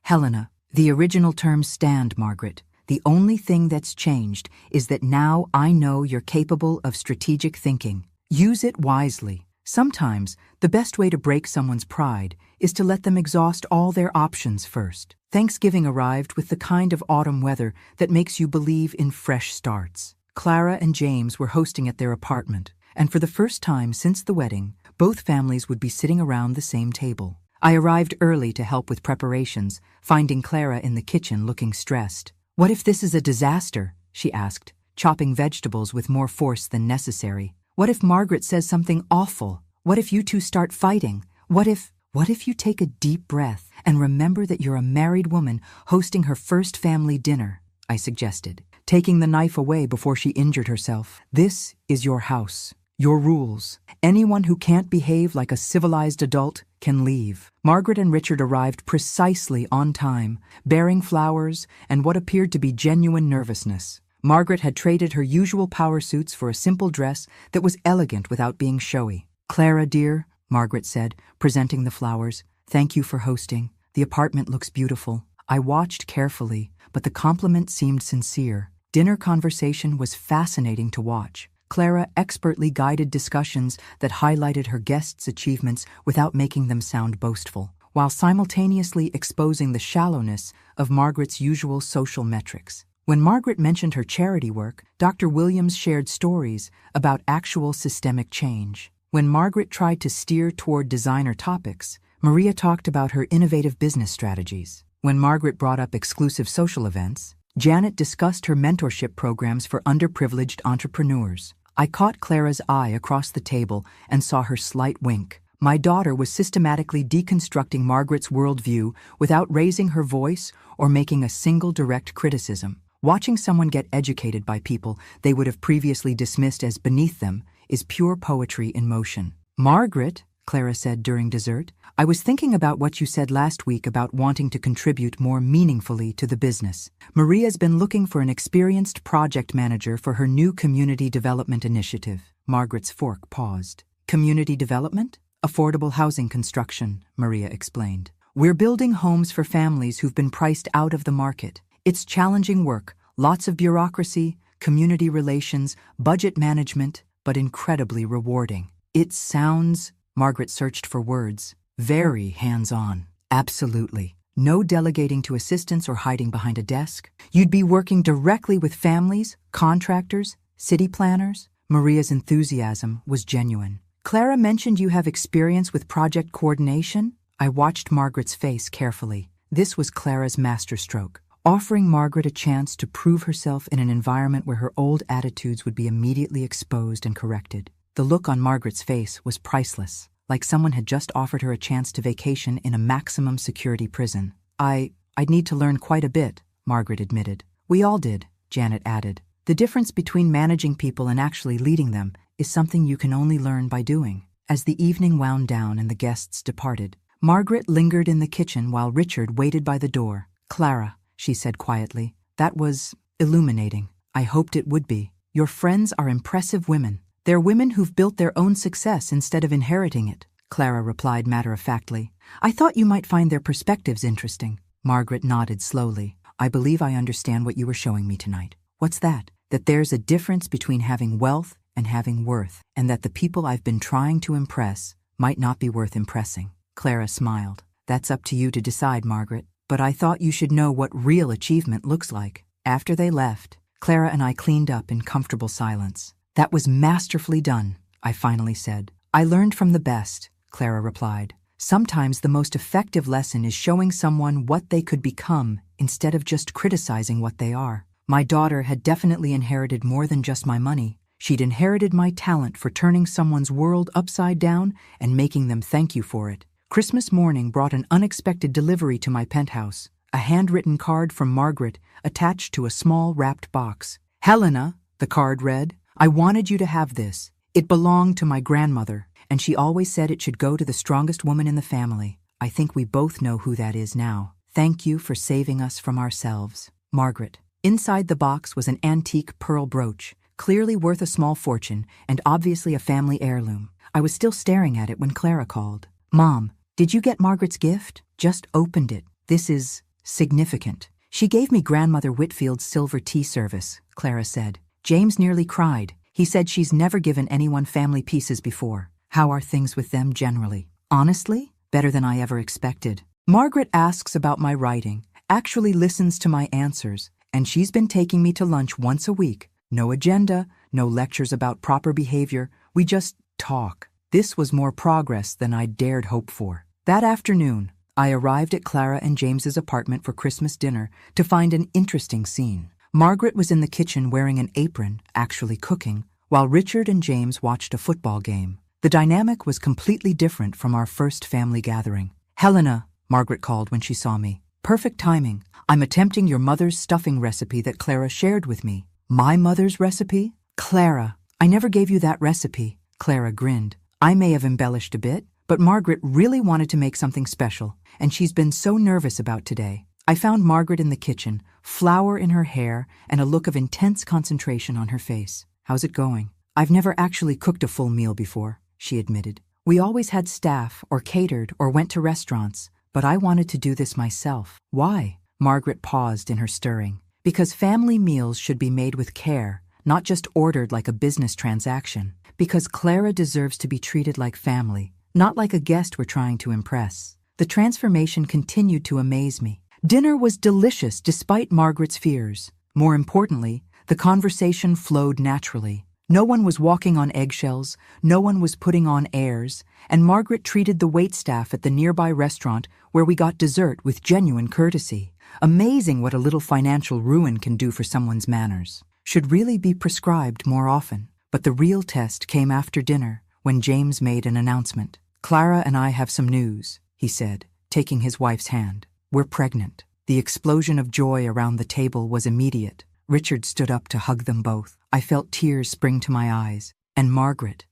"Helena, the original terms stand, Margaret. The only thing that's changed is that now I know you're capable of strategic thinking. Use it wisely. Sometimes, the best way to break someone's pride is to let them exhaust all their options first." Thanksgiving arrived with the kind of autumn weather that makes you believe in fresh starts. Clara and James were hosting at their apartment, and for the first time since the wedding, both families would be sitting around the same table. I arrived early to help with preparations, finding Clara in the kitchen looking stressed. "What if this is a disaster?" she asked, chopping vegetables with more force than necessary. What if Margaret says something awful? What if you two start fighting? What if you take a deep breath and remember that you're a married woman hosting her first family dinner? I suggested, taking the knife away before she injured herself. This is your house, your rules. Anyone who can't behave like a civilized adult can leave. Margaret and Richard arrived precisely on time, bearing flowers and what appeared to be genuine nervousness. Margaret had traded her usual power suits for a simple dress that was elegant without being showy. "Clara, dear," Margaret said, presenting the flowers, "thank you for hosting. The apartment looks beautiful." I watched carefully, but the compliment seemed sincere. Dinner conversation was fascinating to watch. Clara expertly guided discussions that highlighted her guests' achievements without making them sound boastful, while simultaneously exposing the shallowness of Margaret's usual social metrics. When Margaret mentioned her charity work, Dr. Williams shared stories about actual systemic change. When Margaret tried to steer toward designer topics, Maria talked about her innovative business strategies. When Margaret brought up exclusive social events, Janet discussed her mentorship programs for underprivileged entrepreneurs. I caught Clara's eye across the table and saw her slight wink. My daughter was systematically deconstructing Margaret's worldview without raising her voice or making a single direct criticism. Watching someone get educated by people they would have previously dismissed as beneath them is pure poetry in motion. "Margaret," Clara said during dessert, "I was thinking about what you said last week about wanting to contribute more meaningfully to the business. Maria's been looking for an experienced project manager for her new community development initiative." Margaret's fork paused. "Community development? Affordable housing construction," Maria explained. "We're building homes for families who've been priced out of the market. It's challenging work, lots of bureaucracy, community relations, budget management, but incredibly rewarding." "It sounds," Margaret searched for words, "very hands-on." "Absolutely. No delegating to assistants or hiding behind a desk. You'd be working directly with families, contractors, city planners." Maria's enthusiasm was genuine. "Clara mentioned you have experience with project coordination." I watched Margaret's face carefully. This was Clara's masterstroke, offering Margaret a chance to prove herself in an environment where her old attitudes would be immediately exposed and corrected. The look on Margaret's face was priceless, like someone had just offered her a chance to vacation in a maximum security prison. I'd need to learn quite a bit," Margaret admitted. "We all did," Janet added. "The difference between managing people and actually leading them is something you can only learn by doing." As the evening wound down and the guests departed, Margaret lingered in the kitchen while Richard waited by the door. "Clara," she said quietly, "that was illuminating. I hoped it would be. Your friends are impressive women. They're women who've built their own success instead of inheriting it." Clara replied matter-of-factly. "I thought you might find their perspectives interesting." Margaret nodded slowly. "I believe I understand what you were showing me tonight." "What's that?" "That there's a difference between having wealth and having worth, and that the people I've been trying to impress might not be worth impressing." Clara smiled. "That's up to you to decide, Margaret. But I thought you should know what real achievement looks like." After they left, Clara and I cleaned up in comfortable silence. "That was masterfully done," I finally said. "I learned from the best," Clara replied. "Sometimes the most effective lesson is showing someone what they could become instead of just criticizing what they are." My daughter had definitely inherited more than just my money. She'd inherited my talent for turning someone's world upside down and making them thank you for it. Christmas morning brought an unexpected delivery to my penthouse, a handwritten card from Margaret attached to a small wrapped box. "Helena," the card read, "I wanted you to have this. It belonged to my grandmother, and she always said it should go to the strongest woman in the family. I think we both know who that is now. Thank you for saving us from ourselves. Margaret." Inside the box was an antique pearl brooch, clearly worth a small fortune and obviously a family heirloom. I was still staring at it when Clara called. "Mom, did you get Margaret's gift?" "Just opened it. This is significant." "She gave me Grandmother Whitfield's silver tea service," Clara said. "James nearly cried. He said she's never given anyone family pieces before." "How are things with them generally?" "Honestly, better than I ever expected. Margaret asks about my writing, actually listens to my answers, and she's been taking me to lunch once a week. No agenda, no lectures about proper behavior. We just talk." This was more progress than I'd dared hope for. That afternoon, I arrived at Clara and James's apartment for Christmas dinner to find an interesting scene. Margaret was in the kitchen wearing an apron, actually cooking, while Richard and James watched a football game. The dynamic was completely different from our first family gathering. "Helena," Margaret called when she saw me. "Perfect timing. I'm attempting your mother's stuffing recipe that Clara shared with me." "My mother's recipe? Clara, I never gave you that recipe." Clara grinned. "I may have embellished a bit, but Margaret really wanted to make something special, and she's been so nervous about today." I found Margaret in the kitchen, flour in her hair and a look of intense concentration on her face. "How's it going?" "I've never actually cooked a full meal before," she admitted. "We always had staff or catered or went to restaurants, but I wanted to do this myself." "Why?" Margaret paused in her stirring. "Because family meals should be made with care, not just ordered like a business transaction. Because Clara deserves to be treated like family, not like a guest we're trying to impress." The transformation continued to amaze me. Dinner was delicious despite Margaret's fears. More importantly, the conversation flowed naturally. No one was walking on eggshells, no one was putting on airs, and Margaret treated the waitstaff at the nearby restaurant where we got dessert with genuine courtesy. Amazing what a little financial ruin can do for someone's manners. Should really be prescribed more often. But the real test came after dinner, when James made an announcement. "Clara and I have some news," he said, taking his wife's hand. "We're pregnant." The explosion of joy around the table was immediate. Richard stood up to hug them both. I felt tears spring to my eyes. And Margaret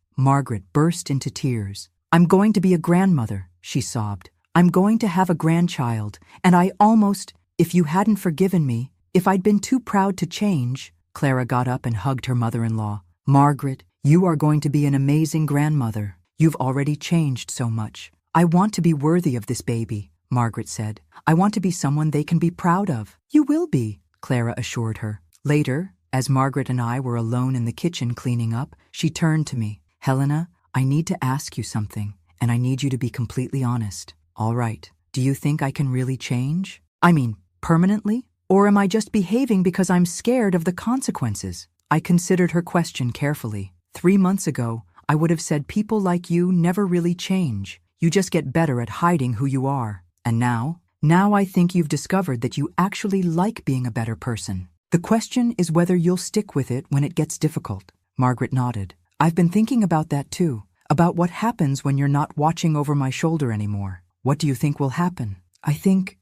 burst into tears. "I'm going to be a grandmother," she sobbed. "I'm going to have a grandchild, and I almost, if you hadn't forgiven me, if I'd been too proud to change." Clara got up and hugged her mother-in-law. "Margaret, you are going to be an amazing grandmother. You've already changed so much." "I want to be worthy of this baby," Margaret said. "I want to be someone they can be proud of." "You will be," Clara assured her. Later, as Margaret and I were alone in the kitchen cleaning up, she turned to me. "Helena, I need to ask you something, and I need you to be completely honest." "All right. Do you think I can really change? I mean, permanently? Or am I just behaving because I'm scared of the consequences?" I considered her question carefully. 3 months ago, I would have said people like you never really change. You just get better at hiding who you are. And now I think you've discovered that you actually like being a better person. The question is whether you'll stick with it when it gets difficult." Margaret nodded. "I've been thinking about that too, about what happens when you're not watching over my shoulder anymore." "What do you think will happen?" I think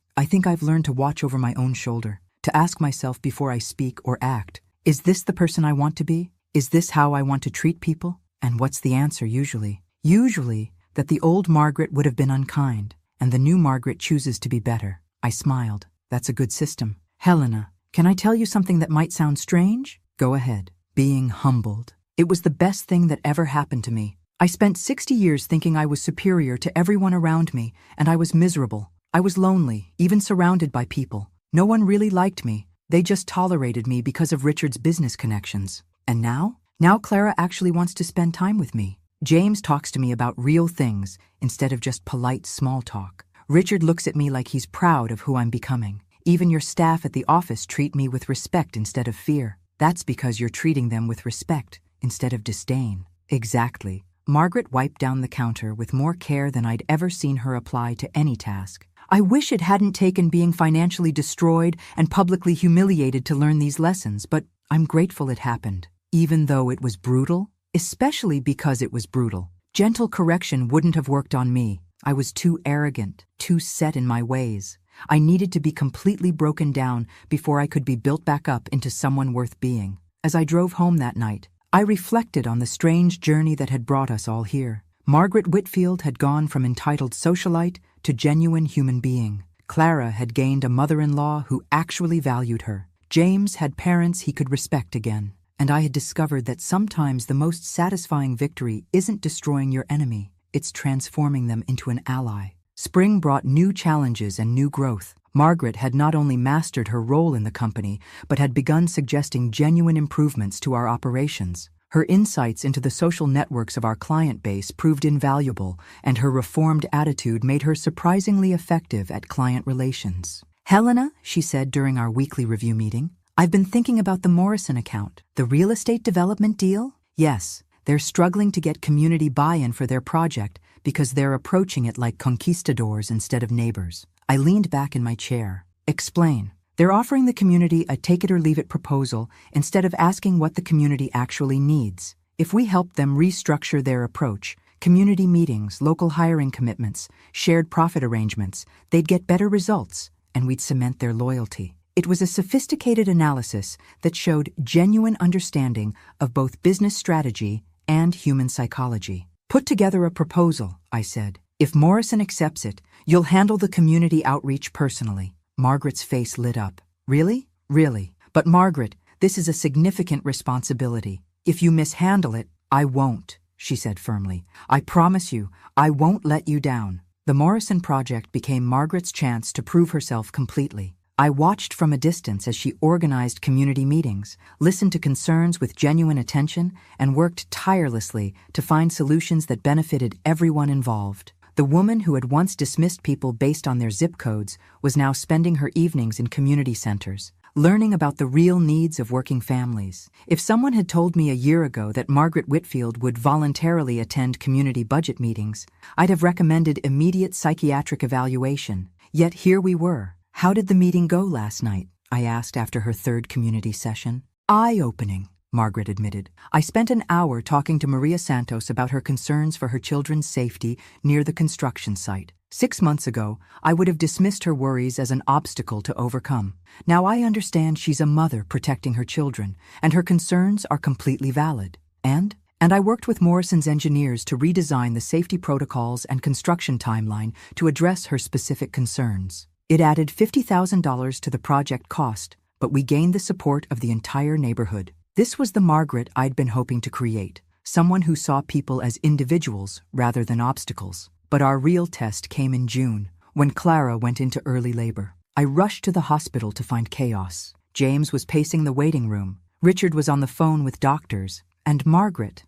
I've learned to watch over my own shoulder, to ask myself before I speak or act, is this the person I want to be? Is this how I want to treat people? And what's the answer usually? Usually that the old Margaret would have been unkind, and the new Margaret chooses to be better. I smiled. That's a good system. "Helena, can I tell you something that might sound strange?" "Go ahead." Being humbled. It was the best thing that ever happened to me. I spent 60 years thinking I was superior to everyone around me, and I was miserable. I was lonely, even surrounded by people. No one really liked me. They just tolerated me because of Richard's business connections. And now Clara actually wants to spend time with me. James talks to me about real things instead of just polite small talk. Richard looks at me like he's proud of who I'm becoming. Even your staff at the office treat me with respect instead of fear. That's because you're treating them with respect instead of disdain. Exactly. Margaret wiped down the counter with more care than I'd ever seen her apply to any task. I wish it hadn't taken being financially destroyed and publicly humiliated to learn these lessons, but I'm grateful it happened. Even though it was brutal, especially because it was brutal. Gentle correction wouldn't have worked on me. I was too arrogant, too set in my ways. I needed to be completely broken down before I could be built back up into someone worth being. As I drove home that night, I reflected on the strange journey that had brought us all here. Margaret Whitfield had gone from entitled socialite to genuine human being. Clara had gained a mother-in-law who actually valued her. James had parents he could respect again. And I had discovered that sometimes the most satisfying victory isn't destroying your enemy, it's transforming them into an ally. Spring brought new challenges and new growth. Margaret had not only mastered her role in the company, but had begun suggesting genuine improvements to our operations. Her insights into the social networks of our client base proved invaluable, and her reformed attitude made her surprisingly effective at client relations. "Helena," she said during our weekly review meeting, "I've been thinking about the Morrison account. The real estate development deal? Yes, they're struggling to get community buy-in for their project because they're approaching it like conquistadors instead of neighbors." I leaned back in my chair. "Explain." "They're offering the community a take-it-or-leave-it proposal instead of asking what the community actually needs. If we helped them restructure their approach, community meetings, local hiring commitments, shared profit arrangements, they'd get better results, and we'd cement their loyalty. It was a sophisticated analysis that showed genuine understanding of both business strategy and human psychology. Put together a proposal, I said. If Morrison accepts it, you'll handle the community outreach personally. Margaret's face lit up. Really? Really. But Margaret, this is a significant responsibility. If you mishandle it, I won't, she said firmly. I promise you, I won't let you down. The Morrison project became Margaret's chance to prove herself completely. I watched from a distance as she organized community meetings, listened to concerns with genuine attention, and worked tirelessly to find solutions that benefited everyone involved. The woman who had once dismissed people based on their zip codes was now spending her evenings in community centers, learning about the real needs of working families. If someone had told me a year ago that Margaret Whitfield would voluntarily attend community budget meetings, I'd have recommended immediate psychiatric evaluation. Yet here we were. How did the meeting go last night? I asked after her third community session. Eye-opening, Margaret admitted. I spent an hour talking to Maria Santos about her concerns for her children's safety near the construction site. 6 months ago, I would have dismissed her worries as an obstacle to overcome. Now I understand she's a mother protecting her children, and her concerns are completely valid. And I worked with Morrison's engineers to redesign the safety protocols and construction timeline to address her specific concerns. It added $50,000 to the project cost, but we gained the support of the entire neighborhood. This was the Margaret I'd been hoping to create, someone who saw people as individuals rather than obstacles. But our real test came in June, when Clara went into early labor. I rushed to the hospital to find chaos. James was pacing the waiting room. Richard was on the phone with doctors. And Margaret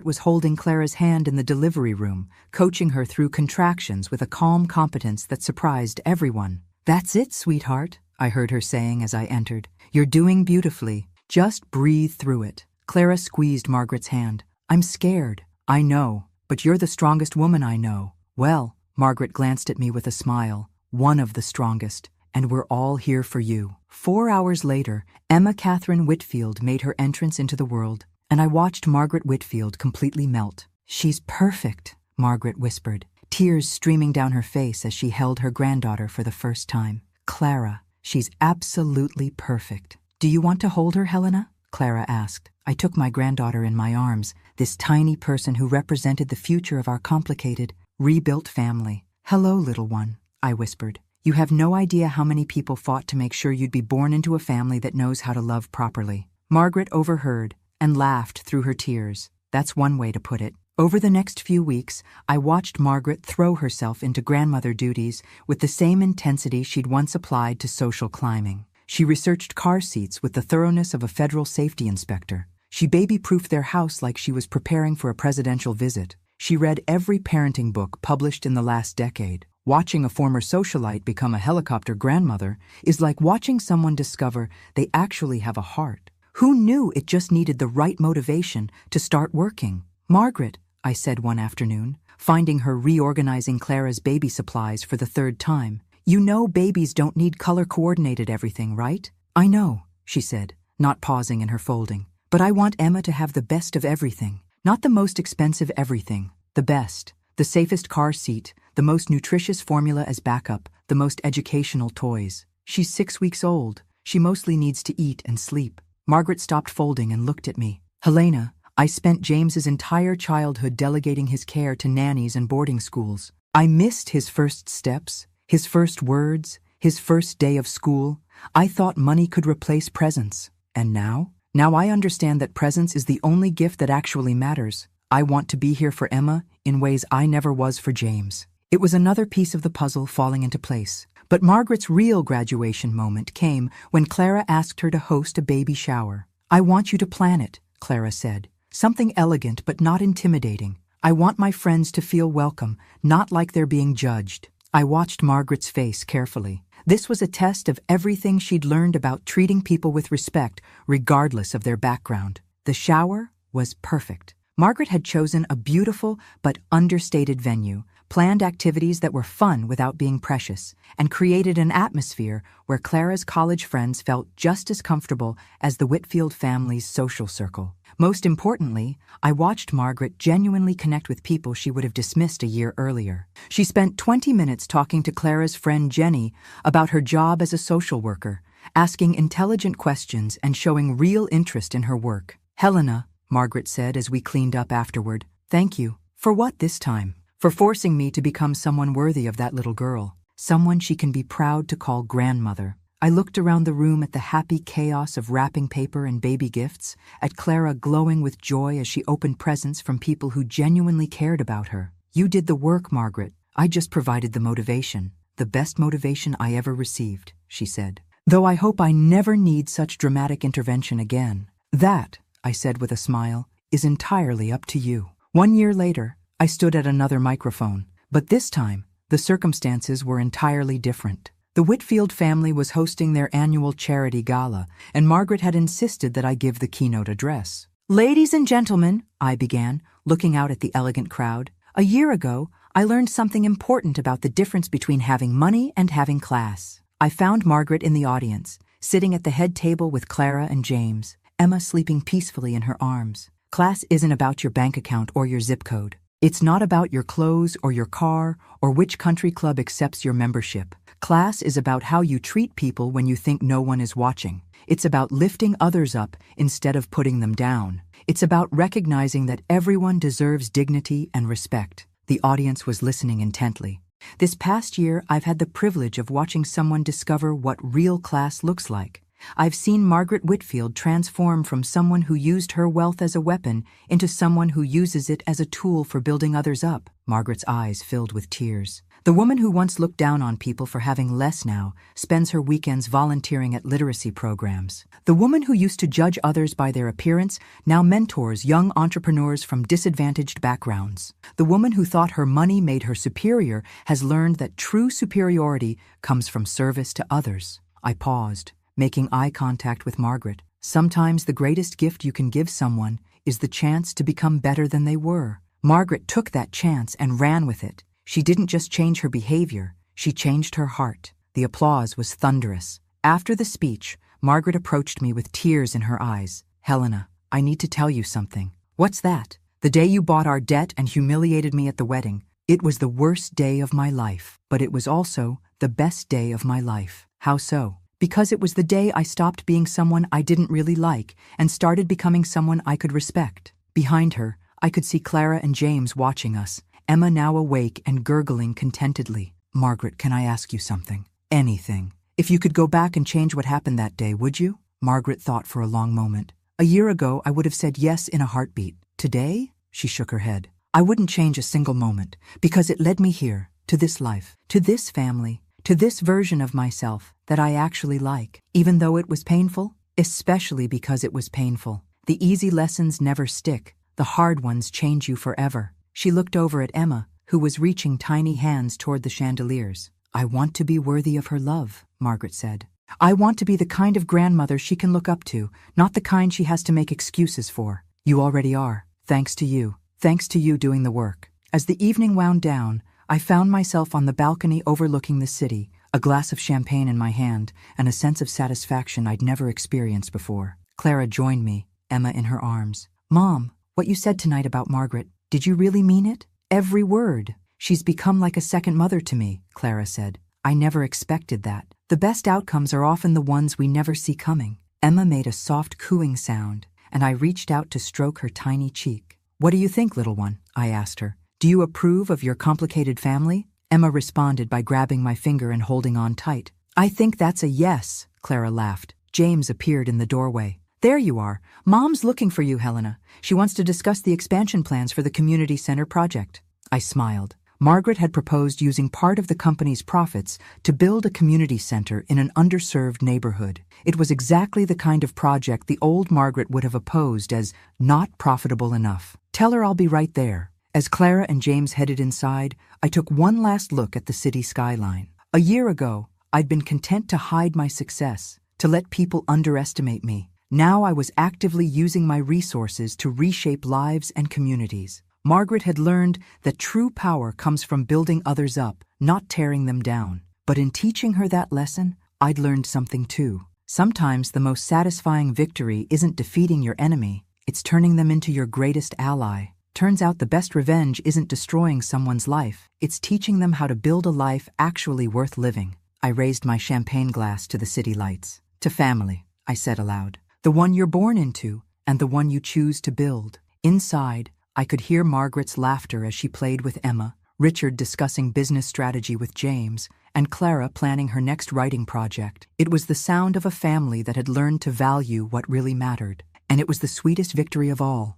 was holding Clara's hand in the delivery room, coaching her through contractions with a calm competence that surprised everyone. "That's it, sweetheart," I heard her saying as I entered. "You're doing beautifully. Just breathe through it." Clara squeezed Margaret's hand. "I'm scared. I know, but you're the strongest woman I know." "Well," Margaret glanced at me with a smile, "one of the strongest, and we're all here for you." 4 hours later, Emma Catherine Whitfield made her entrance into the world, and I watched Margaret Whitfield completely melt. "She's perfect," Margaret whispered, tears streaming down her face as she held her granddaughter for the first time. "Clara, she's absolutely perfect." "Do you want to hold her, Helena?" Clara asked. I took my granddaughter in my arms, this tiny person who represented the future of our complicated, rebuilt family. "Hello, little one," I whispered. "You have no idea how many people fought to make sure you'd be born into a family that knows how to love properly." Margaret overheard and laughed through her tears. That's one way to put it. Over the next few weeks, I watched Margaret throw herself into grandmother duties with the same intensity she'd once applied to social climbing. She researched car seats with the thoroughness of a federal safety inspector. She baby-proofed their house like she was preparing for a presidential visit. She read every parenting book published in the last decade. Watching a former socialite become a helicopter grandmother is like watching someone discover they actually have a heart. Who knew it just needed the right motivation to start working? "Margaret," I said one afternoon, finding her reorganizing Clara's baby supplies for the third time, "you know babies don't need color-coordinated everything, right?" "I know," she said, not pausing in her folding. "But I want Emma to have the best of everything. Not the most expensive everything, the best. The safest car seat, the most nutritious formula as backup, the most educational toys. She's 6 weeks old. She mostly needs to eat and sleep." Margaret stopped folding and looked at me. "Helena, I spent James's entire childhood delegating his care to nannies and boarding schools. I missed his first steps, his first words, his first day of school. I thought money could replace presence. And now? Now I understand that presence is the only gift that actually matters. I want to be here for Emma in ways I never was for James." It was another piece of the puzzle falling into place. But Margaret's real graduation moment came when Clara asked her to host a baby shower. "I want you to plan it," Clara said. "Something elegant but not intimidating. I want my friends to feel welcome, not like they're being judged." I watched Margaret's face carefully. This was a test of everything she'd learned about treating people with respect, regardless of their background. The shower was perfect. Margaret had chosen a beautiful but understated venue, planned activities that were fun without being precious, and created an atmosphere where Clara's college friends felt just as comfortable as the Whitfield family's social circle. Most importantly, I watched Margaret genuinely connect with people she would have dismissed a year earlier. She spent 20 minutes talking to Clara's friend Jenny about her job as a social worker, asking intelligent questions and showing real interest in her work. "Helena," Margaret said as we cleaned up afterward, "thank you. For what this time? For forcing me to become someone worthy of that little girl, someone she can be proud to call grandmother." I looked around the room at the happy chaos of wrapping paper and baby gifts, at Clara glowing with joy as she opened presents from people who genuinely cared about her. "You did the work, Margaret. I just provided the motivation. The best motivation I ever received," she said. "Though I hope I never need such dramatic intervention again." "That," I said with a smile, "is entirely up to you." 1 year later, I stood at another microphone, but this time, the circumstances were entirely different. The Whitfield family was hosting their annual charity gala, and Margaret had insisted that I give the keynote address. "Ladies and gentlemen," I began, looking out at the elegant crowd, "a year ago, I learned something important about the difference between having money and having class." I found Margaret in the audience, sitting at the head table with Clara and James, Emma sleeping peacefully in her arms. Class isn't about your bank account or your zip code. It's not about your clothes or your car or which country club accepts your membership. Class is about how you treat people when you think no one is watching. It's about lifting others up instead of putting them down. It's about recognizing that everyone deserves dignity and respect. The audience was listening intently. This past year, I've had the privilege of watching someone discover what real class looks like. I've seen Margaret Whitfield transform from someone who used her wealth as a weapon into someone who uses it as a tool for building others up. Margaret's eyes filled with tears. The woman who once looked down on people for having less now spends her weekends volunteering at literacy programs. The woman who used to judge others by their appearance now mentors young entrepreneurs from disadvantaged backgrounds. The woman who thought her money made her superior has learned that true superiority comes from service to others. I paused, making eye contact with Margaret. Sometimes the greatest gift you can give someone is the chance to become better than they were. Margaret took that chance and ran with it. She didn't just change her behavior, she changed her heart. The applause was thunderous. After the speech, Margaret approached me with tears in her eyes. "Helena, I need to tell you something." "What's that?" "The day you bought our debt and humiliated me at the wedding. It was the worst day of my life, but it was also the best day of my life." "How so?" "Because it was the day I stopped being someone I didn't really like and started becoming someone I could respect." Behind her, I could see Clara and James watching us, Emma now awake and gurgling contentedly. "Margaret, can I ask you something?" "Anything." "If you could go back and change what happened that day, would you?" Margaret thought for a long moment. "A year ago, I would have said yes in a heartbeat. Today?" She shook her head. "I wouldn't change a single moment, because it led me here, to this life, to this family, to this version of myself that I actually like, even though it was painful, especially because it was painful. The easy lessons never stick. The hard ones change you forever." She looked over at Emma, who was reaching tiny hands toward the chandeliers. "I want to be worthy of her love," Margaret said. "I want to be the kind of grandmother she can look up to, not the kind she has to make excuses for." "You already are. Thanks to you. Thanks to you doing the work." As the evening wound down, I found myself on the balcony overlooking the city, a glass of champagne in my hand, and a sense of satisfaction I'd never experienced before. Clara joined me, Emma in her arms. "Mom, what you said tonight about Margaret, did you really mean it?" "Every word." "She's become like a second mother to me," Clara said. "I never expected that. The best outcomes are often the ones we never see coming." Emma made a soft cooing sound, and I reached out to stroke her tiny cheek. "What do you think, little one?" I asked her. "Do you approve of your complicated family?" Emma responded by grabbing my finger and holding on tight. "I think that's a yes," Clara laughed. James appeared in the doorway. "There you are. Mom's looking for you, Helena. She wants to discuss the expansion plans for the community center project." I smiled. Margaret had proposed using part of the company's profits to build a community center in an underserved neighborhood. It was exactly the kind of project the old Margaret would have opposed as not profitable enough. "Tell her I'll be right there." As Clara and James headed inside, I took one last look at the city skyline. A year ago, I'd been content to hide my success, to let people underestimate me. Now I was actively using my resources to reshape lives and communities. Margaret had learned that true power comes from building others up, not tearing them down. But in teaching her that lesson, I'd learned something too. Sometimes the most satisfying victory isn't defeating your enemy, it's turning them into your greatest ally. Turns out the best revenge isn't destroying someone's life, it's teaching them how to build a life actually worth living. I raised my champagne glass to the city lights. To family, I said aloud. The one you're born into, and the one you choose to build. Inside, I could hear Margaret's laughter as she played with Emma, Richard discussing business strategy with James, and Clara planning her next writing project. It was the sound of a family that had learned to value what really mattered, and it was the sweetest victory of all.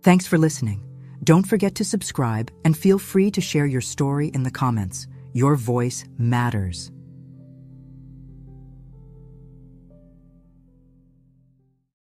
Thanks for listening. Don't forget to subscribe and feel free to share your story in the comments. Your voice matters.